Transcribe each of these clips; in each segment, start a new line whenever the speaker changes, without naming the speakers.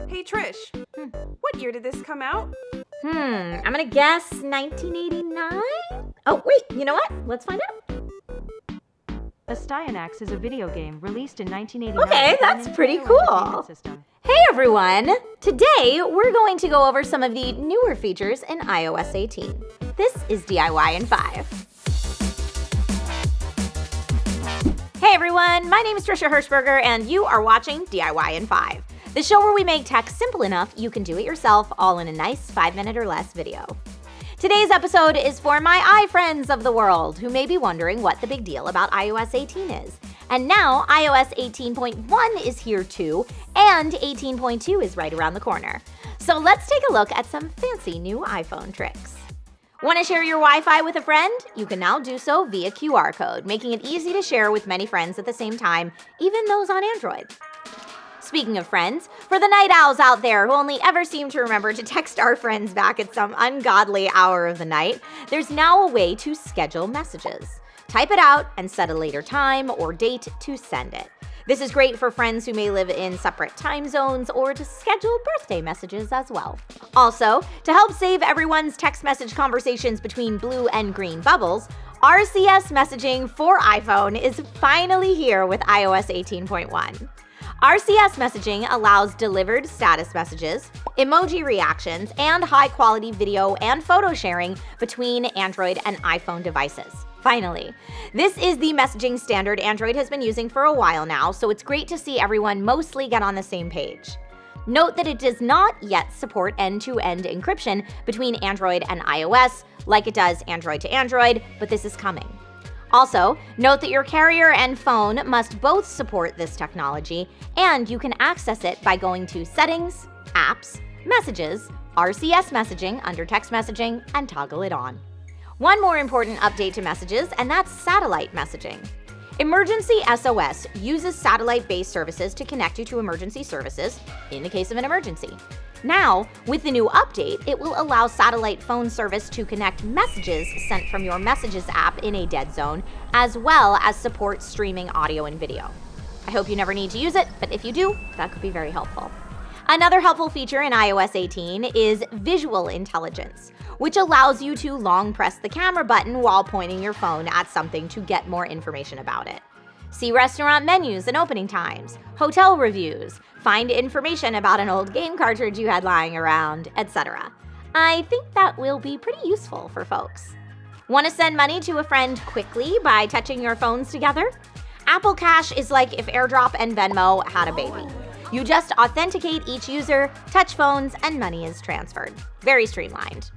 Hey Trish, what year did this come out?
I'm gonna guess 1989? Oh, wait, you know what? Let's find out.
Astyanax is a video game released in 1989.
Okay, that's pretty cool. Hey everyone! Today, we're going to go over some of the newer features in iOS 18. This is DIY in 5. Hey everyone, my name is Trisha Hirschberger and you are watching DIY in 5, the show where we make tech simple enough you can do it yourself all in a nice 5-minute or less video. Today's episode is for my iFriends of the world who may be wondering what the big deal about iOS 18 is. And now iOS 18.1 is here too, and 18.2 is right around the corner. So let's take a look at some fancy new iPhone tricks. Want to share your Wi-Fi with a friend? You can now do so via QR code, making it easy to share with many friends at the same time, even those on Android. Speaking of friends, for the night owls out there who only ever seem to remember to text our friends back at some ungodly hour of the night, there's now a way to schedule messages. Type it out and set a later time or date to send it. This is great for friends who may live in separate time zones or to schedule birthday messages as well. Also, to help save everyone's text message conversations between blue and green bubbles, RCS messaging for iPhone is finally here with iOS 18.1. RCS messaging allows delivered status messages, emoji reactions, and high-quality video and photo sharing between Android and iPhone devices. Finally, this is the messaging standard Android has been using for a while now, so it's great to see everyone mostly get on the same page. Note that it does not yet support end-to-end encryption between Android and iOS, like it does Android to Android, but this is coming. Also, note that your carrier and phone must both support this technology, and you can access it by going to Settings, Apps, Messages, RCS messaging under text messaging, and toggle it on. One more important update to messages, and that's satellite messaging. Emergency SOS uses satellite-based services to connect you to emergency services in the case of an emergency. Now, with the new update, it will allow satellite phone service to connect messages sent from your Messages app in a dead zone, as well as support streaming audio and video. I hope you never need to use it, but if you do, that could be very helpful. Another helpful feature in iOS 18 is visual intelligence, which allows you to long press the camera button while pointing your phone at something to get more information about it. See restaurant menus and opening times, hotel reviews, find information about an old game cartridge you had lying around, etc. I think that will be pretty useful for folks. Want to send money to a friend quickly by touching your phones together? Apple Cash is like if AirDrop and Venmo had a baby. You just authenticate each user, touch phones, and money is transferred. Very streamlined.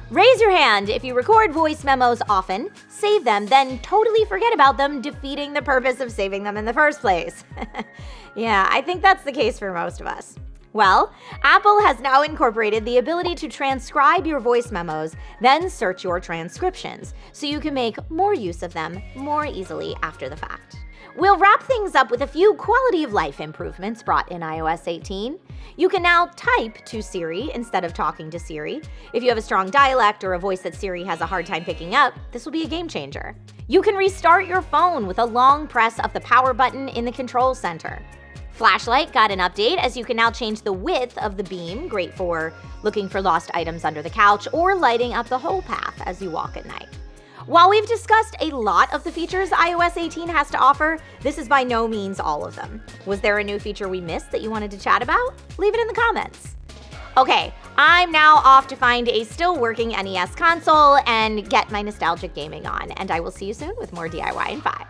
Raise your hand if you record voice memos often, save them, then totally forget about them, defeating the purpose of saving them in the first place. Yeah, I think that's the case for most of us. Well, Apple has now incorporated the ability to transcribe your voice memos, then search your transcriptions, so you can make more use of them more easily after the fact. We'll wrap things up with a few quality of life improvements brought in iOS 18. You can now type to Siri instead of talking to Siri. If you have a strong dialect or a voice that Siri has a hard time picking up, this will be a game changer. You can restart your phone with a long press of the power button in the control center. Flashlight got an update as you can now change the width of the beam, great for looking for lost items under the couch or lighting up the whole path as you walk at night. While we've discussed a lot of the features iOS 18 has to offer, this is by no means all of them. Was there a new feature we missed that you wanted to chat about? Leave it in the comments. Okay, I'm now off to find a still working NES console and get my nostalgic gaming on, and I will see you soon with more DIY in 5.